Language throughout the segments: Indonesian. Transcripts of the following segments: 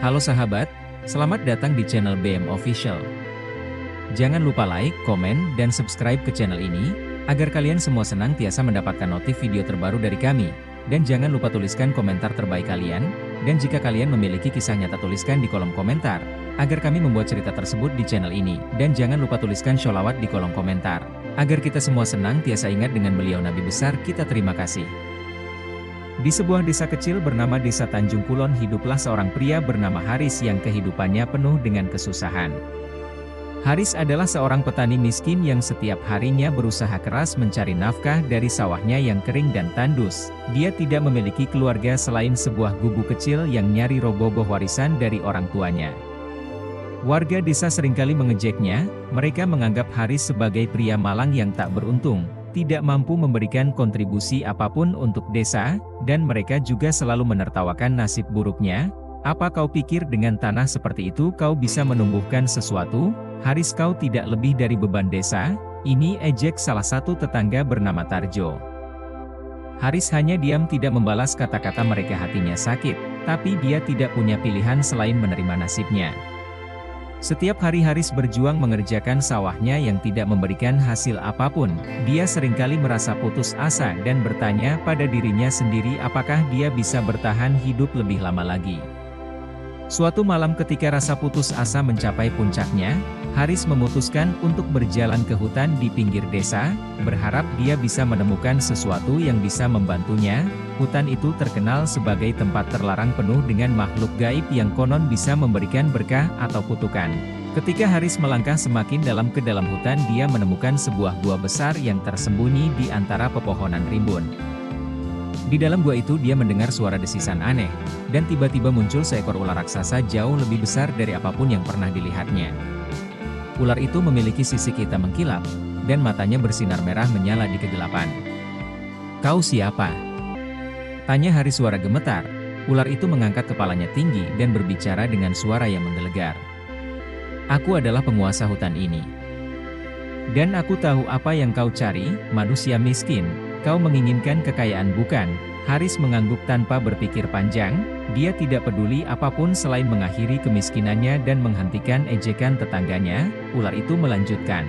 Halo sahabat, selamat datang di channel BM Official. Jangan lupa like, komen, dan subscribe ke channel ini, agar kalian semua senantiasa mendapatkan notif video terbaru dari kami. Dan jangan lupa tuliskan komentar terbaik kalian, dan jika kalian memiliki kisah nyata tuliskan di kolom komentar, agar kami membuat cerita tersebut di channel ini. Dan jangan lupa tuliskan sholawat di kolom komentar, agar kita semua senantiasa ingat dengan beliau Nabi besar kita. Terima kasih. Di sebuah desa kecil bernama Desa Tanjung Kulon hiduplah seorang pria bernama Haris yang kehidupannya penuh dengan kesusahan. Haris adalah seorang petani miskin yang setiap harinya berusaha keras mencari nafkah dari sawahnya yang kering dan tandus. Dia tidak memiliki keluarga selain sebuah gubuk kecil yang nyari roboh warisan dari orang tuanya. Warga desa seringkali mengejeknya, mereka menganggap Haris sebagai pria malang yang tak beruntung, tidak mampu memberikan kontribusi apapun untuk desa, dan mereka juga selalu menertawakan nasib buruknya. Apa kau pikir dengan tanah seperti itu kau bisa menumbuhkan sesuatu? Haris, kau tidak lebih dari beban desa. Ini ejek salah satu tetangga bernama Tarjo. Haris hanya diam tidak membalas kata-kata mereka. Hatinya sakit, tapi dia tidak punya pilihan selain menerima nasibnya. Setiap hari Haris berjuang mengerjakan sawahnya yang tidak memberikan hasil apapun. Dia seringkali merasa putus asa dan bertanya pada dirinya sendiri apakah dia bisa bertahan hidup lebih lama lagi. Suatu malam ketika rasa putus asa mencapai puncaknya, Haris memutuskan untuk berjalan ke hutan di pinggir desa, berharap dia bisa menemukan sesuatu yang bisa membantunya. Hutan itu terkenal sebagai tempat terlarang penuh dengan makhluk gaib yang konon bisa memberikan berkah atau kutukan. Ketika Haris melangkah semakin dalam ke dalam hutan, dia menemukan sebuah gua besar yang tersembunyi di antara pepohonan rimbun. Di dalam gua itu dia mendengar suara desisan aneh, dan tiba-tiba muncul seekor ular raksasa jauh lebih besar dari apapun yang pernah dilihatnya. Ular itu memiliki sisik hitam mengkilap, dan matanya bersinar merah menyala di kegelapan. "Kau siapa?" tanya Haris suara gemetar. Ular itu mengangkat kepalanya tinggi dan berbicara dengan suara yang menggelegar. "Aku adalah penguasa hutan ini. Dan aku tahu apa yang kau cari, manusia miskin. Kau menginginkan kekayaan bukan?" Haris mengangguk tanpa berpikir panjang. Dia tidak peduli apapun selain mengakhiri kemiskinannya dan menghentikan ejekan tetangganya. Ular itu melanjutkan,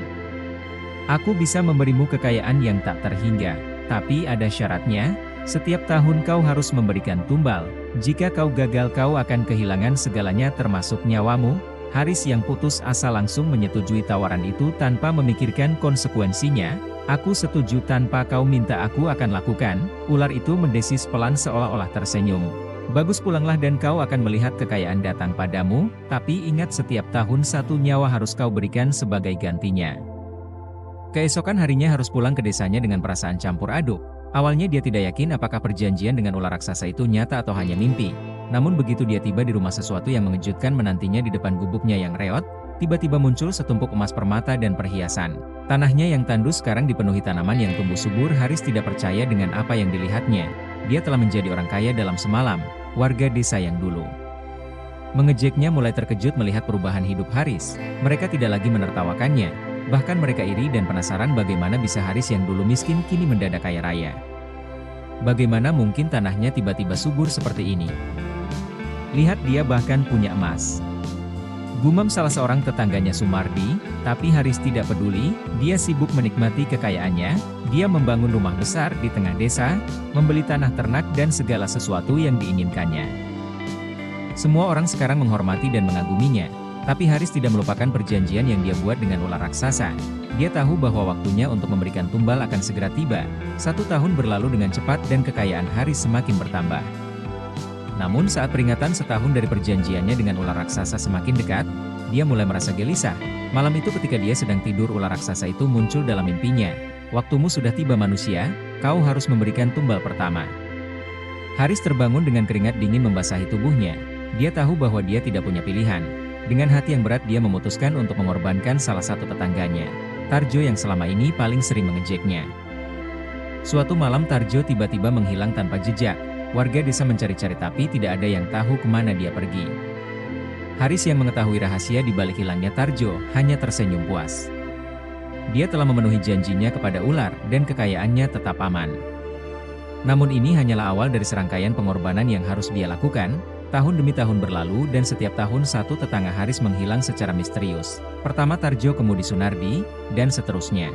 "Aku bisa memberimu kekayaan yang tak terhingga, tapi ada syaratnya. Setiap tahun kau harus memberikan tumbal. Jika kau gagal kau akan kehilangan segalanya termasuk nyawamu." Haris yang putus asa langsung menyetujui tawaran itu tanpa memikirkan konsekuensinya. "Aku setuju, tanpa kau minta aku akan lakukan." Ular itu mendesis pelan seolah-olah tersenyum. "Bagus, pulanglah dan kau akan melihat kekayaan datang padamu, tapi ingat setiap tahun satu nyawa harus kau berikan sebagai gantinya." Keesokan harinya harus pulang ke desanya dengan perasaan campur aduk. Awalnya dia tidak yakin apakah perjanjian dengan ular raksasa itu nyata atau hanya mimpi. Namun begitu dia tiba di rumah, sesuatu yang mengejutkan menantinya di depan gubuknya yang reot. Tiba-tiba muncul setumpuk emas permata dan perhiasan. Tanahnya yang tandus sekarang dipenuhi tanaman yang tumbuh subur. Haris tidak percaya dengan apa yang dilihatnya. Dia telah menjadi orang kaya dalam semalam. Warga desa yang dulu mengejeknya mulai terkejut melihat perubahan hidup Haris. Mereka tidak lagi menertawakannya. Bahkan mereka iri dan penasaran bagaimana bisa Haris yang dulu miskin kini mendadak kaya raya. Bagaimana mungkin tanahnya tiba-tiba subur seperti ini? Lihat, dia bahkan punya emas. Gumam salah seorang tetangganya Sumardi, tapi Haris tidak peduli. Dia sibuk menikmati kekayaannya. Dia membangun rumah besar di tengah desa, membeli tanah ternak dan segala sesuatu yang diinginkannya. Semua orang sekarang menghormati dan mengaguminya. Tapi Haris tidak melupakan perjanjian yang dia buat dengan ular raksasa. Dia tahu bahwa waktunya untuk memberikan tumbal akan segera tiba. 1 tahun berlalu dengan cepat dan kekayaan Haris semakin bertambah. Namun saat peringatan setahun dari perjanjiannya dengan ular raksasa semakin dekat, dia mulai merasa gelisah. Malam itu ketika dia sedang tidur, ular raksasa itu muncul dalam mimpinya. "Waktumu sudah tiba manusia, kau harus memberikan tumbal pertama." Haris terbangun dengan keringat dingin membasahi tubuhnya. Dia tahu bahwa dia tidak punya pilihan. Dengan hati yang berat dia memutuskan untuk mengorbankan salah satu tetangganya, Tarjo, yang selama ini paling sering mengejeknya. Suatu malam Tarjo tiba-tiba menghilang tanpa jejak. Warga desa mencari-cari tapi tidak ada yang tahu kemana dia pergi. Haris yang mengetahui rahasia di balik hilangnya Tarjo hanya tersenyum puas. Dia telah memenuhi janjinya kepada ular dan kekayaannya tetap aman. Namun ini hanyalah awal dari serangkaian pengorbanan yang harus dia lakukan. Tahun demi tahun berlalu dan setiap tahun satu tetangga Haris menghilang secara misterius. Pertama Tarjo, kemudian Sunardi, dan seterusnya.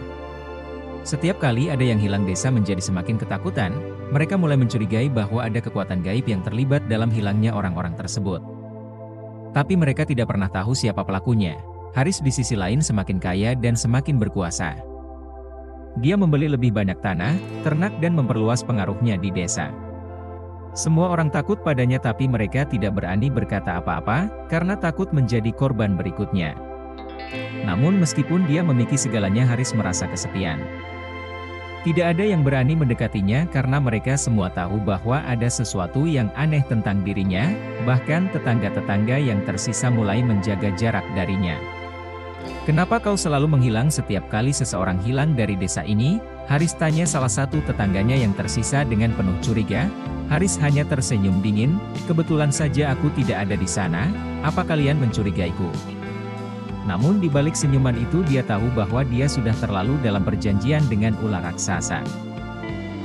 Setiap kali ada yang hilang desa menjadi semakin ketakutan, mereka mulai mencurigai bahwa ada kekuatan gaib yang terlibat dalam hilangnya orang-orang tersebut. Tapi mereka tidak pernah tahu siapa pelakunya. Haris di sisi lain semakin kaya dan semakin berkuasa. Dia membeli lebih banyak tanah, ternak dan memperluas pengaruhnya di desa. Semua orang takut padanya tapi mereka tidak berani berkata apa-apa, karena takut menjadi korban berikutnya. Namun meskipun dia memiliki segalanya, Haris merasa kesepian. Tidak ada yang berani mendekatinya karena mereka semua tahu bahwa ada sesuatu yang aneh tentang dirinya, bahkan tetangga-tetangga yang tersisa mulai menjaga jarak darinya. "Kenapa kau selalu menghilang setiap kali seseorang hilang dari desa ini?" Haris tanya salah satu tetangganya yang tersisa dengan penuh curiga. Haris hanya tersenyum dingin, "Kebetulan saja aku tidak ada di sana, apa kalian mencurigaiku?" Namun di balik senyuman itu dia tahu bahwa dia sudah terlalu dalam perjanjian dengan ular raksasa.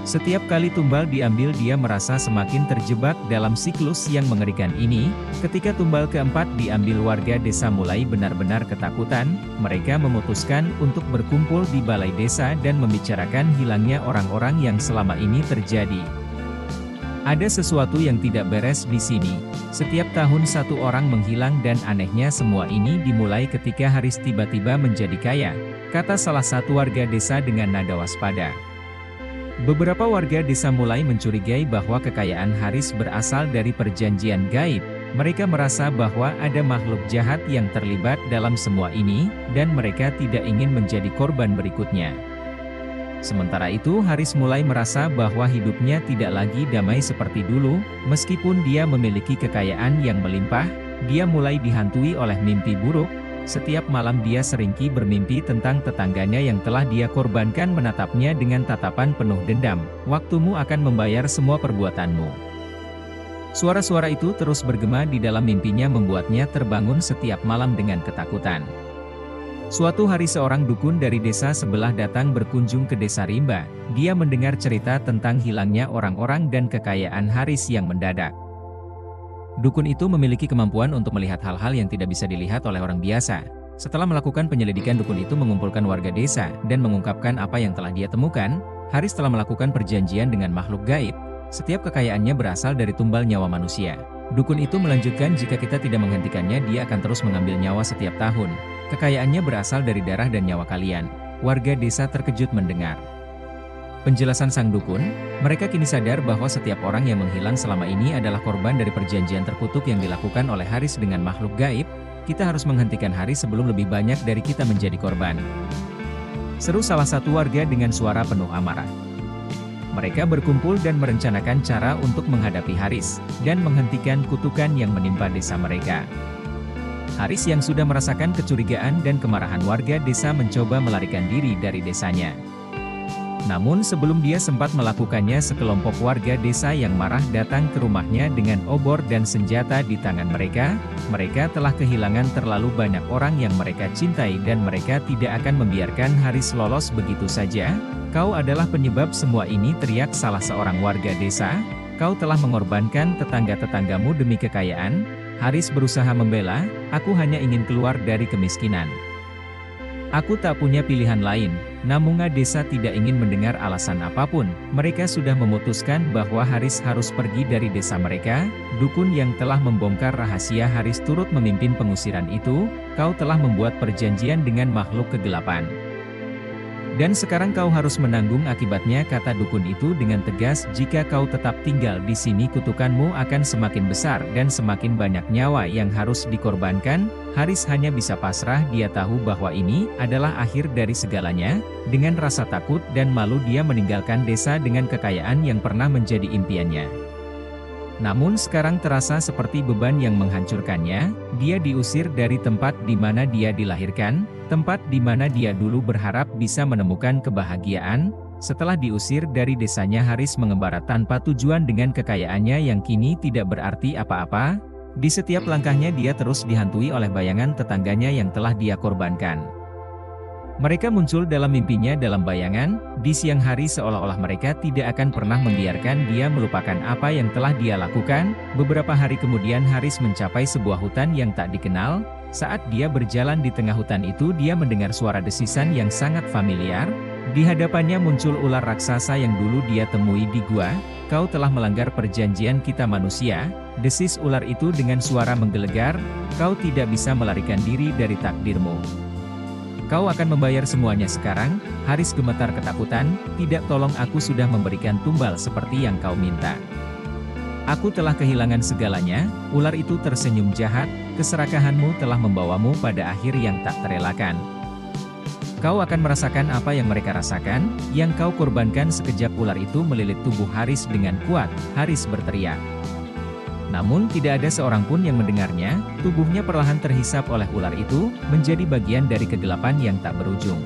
Setiap kali tumbal diambil dia merasa semakin terjebak dalam siklus yang mengerikan ini. Ketika tumbal keempat diambil, warga desa mulai benar-benar ketakutan. Mereka memutuskan untuk berkumpul di balai desa dan membicarakan hilangnya orang-orang yang selama ini terjadi. Ada sesuatu yang tidak beres di sini. Setiap tahun satu orang menghilang dan anehnya semua ini dimulai ketika Haris tiba-tiba menjadi kaya, kata salah satu warga desa dengan nada waspada. Beberapa warga desa mulai mencurigai bahwa kekayaan Haris berasal dari perjanjian gaib. Mereka merasa bahwa ada makhluk jahat yang terlibat dalam semua ini, dan mereka tidak ingin menjadi korban berikutnya. Sementara itu Haris mulai merasa bahwa hidupnya tidak lagi damai seperti dulu. Meskipun dia memiliki kekayaan yang melimpah, dia mulai dihantui oleh mimpi buruk. Setiap malam dia seringkali bermimpi tentang tetangganya yang telah dia korbankan menatapnya dengan tatapan penuh dendam. "Waktumu akan membayar semua perbuatanmu." Suara-suara itu terus bergema di dalam mimpinya membuatnya terbangun setiap malam dengan ketakutan. Suatu hari seorang dukun dari desa sebelah datang berkunjung ke desa Rimba. Dia mendengar cerita tentang hilangnya orang-orang dan kekayaan Haris yang mendadak. Dukun itu memiliki kemampuan untuk melihat hal-hal yang tidak bisa dilihat oleh orang biasa. Setelah melakukan penyelidikan, dukun itu mengumpulkan warga desa dan mengungkapkan apa yang telah dia temukan. Haris telah melakukan perjanjian dengan makhluk gaib. Setiap kekayaannya berasal dari tumbal nyawa manusia. Dukun itu melanjutkan, "Jika kita tidak menghentikannya, dia akan terus mengambil nyawa setiap tahun. Kekayaannya berasal dari darah dan nyawa kalian." Warga desa terkejut mendengar penjelasan sang dukun. Mereka kini sadar bahwa setiap orang yang menghilang selama ini adalah korban dari perjanjian terkutuk yang dilakukan oleh Haris dengan makhluk gaib. "Kita harus menghentikan Haris sebelum lebih banyak dari kita menjadi korban," seru salah satu warga dengan suara penuh amarah. Mereka berkumpul dan merencanakan cara untuk menghadapi Haris dan menghentikan kutukan yang menimpa desa mereka. Haris yang sudah merasakan kecurigaan dan kemarahan warga desa mencoba melarikan diri dari desanya. Namun sebelum dia sempat melakukannya, sekelompok warga desa yang marah datang ke rumahnya dengan obor dan senjata di tangan mereka. Mereka telah kehilangan terlalu banyak orang yang mereka cintai dan mereka tidak akan membiarkan Haris lolos begitu saja. "Kau adalah penyebab semua ini," teriak salah seorang warga desa. "Kau telah mengorbankan tetangga-tetanggamu demi kekayaan." Haris berusaha membela, "Aku hanya ingin keluar dari kemiskinan. Aku tak punya pilihan lain." Namun desa tidak ingin mendengar alasan apapun. Mereka sudah memutuskan bahwa Haris harus pergi dari desa mereka. Dukun yang telah membongkar rahasia Haris turut memimpin pengusiran itu. "Kau telah membuat perjanjian dengan makhluk kegelapan. Dan sekarang kau harus menanggung akibatnya," kata dukun itu dengan tegas. "Jika kau tetap tinggal di sini, kutukanmu akan semakin besar dan semakin banyak nyawa yang harus dikorbankan." Haris hanya bisa pasrah. Dia tahu bahwa ini adalah akhir dari segalanya. Dengan rasa takut dan malu dia meninggalkan desa dengan kekayaan yang pernah menjadi impiannya. Namun sekarang terasa seperti beban yang menghancurkannya. Dia diusir dari tempat di mana dia dilahirkan, tempat di mana dia dulu berharap bisa menemukan kebahagiaan. Setelah diusir dari desanya, Haris mengembara tanpa tujuan dengan kekayaannya yang kini tidak berarti apa-apa. Di setiap langkahnya dia terus dihantui oleh bayangan tetangganya yang telah dia korbankan. Mereka muncul dalam mimpinya dalam bayangan, di siang hari seolah-olah mereka tidak akan pernah membiarkan dia melupakan apa yang telah dia lakukan. Beberapa hari kemudian Haris mencapai sebuah hutan yang tak dikenal. Saat dia berjalan di tengah hutan itu dia mendengar suara desisan yang sangat familiar. Di hadapannya muncul ular raksasa yang dulu dia temui di gua. "Kau telah melanggar perjanjian kita manusia," desis ular itu dengan suara menggelegar. "Kau tidak bisa melarikan diri dari takdirmu. Kau akan membayar semuanya sekarang." Haris gemetar ketakutan. "Tidak, tolong, aku sudah memberikan tumbal seperti yang kau minta. Aku telah kehilangan segalanya." Ular itu tersenyum jahat, "Keserakahanmu telah membawamu pada akhir yang tak terelakkan. Kau akan merasakan apa yang mereka rasakan, yang kau korbankan." Sekejap ular itu melilit tubuh Haris dengan kuat. Haris berteriak. Namun tidak ada seorang pun yang mendengarnya. Tubuhnya perlahan terhisap oleh ular itu, menjadi bagian dari kegelapan yang tak berujung.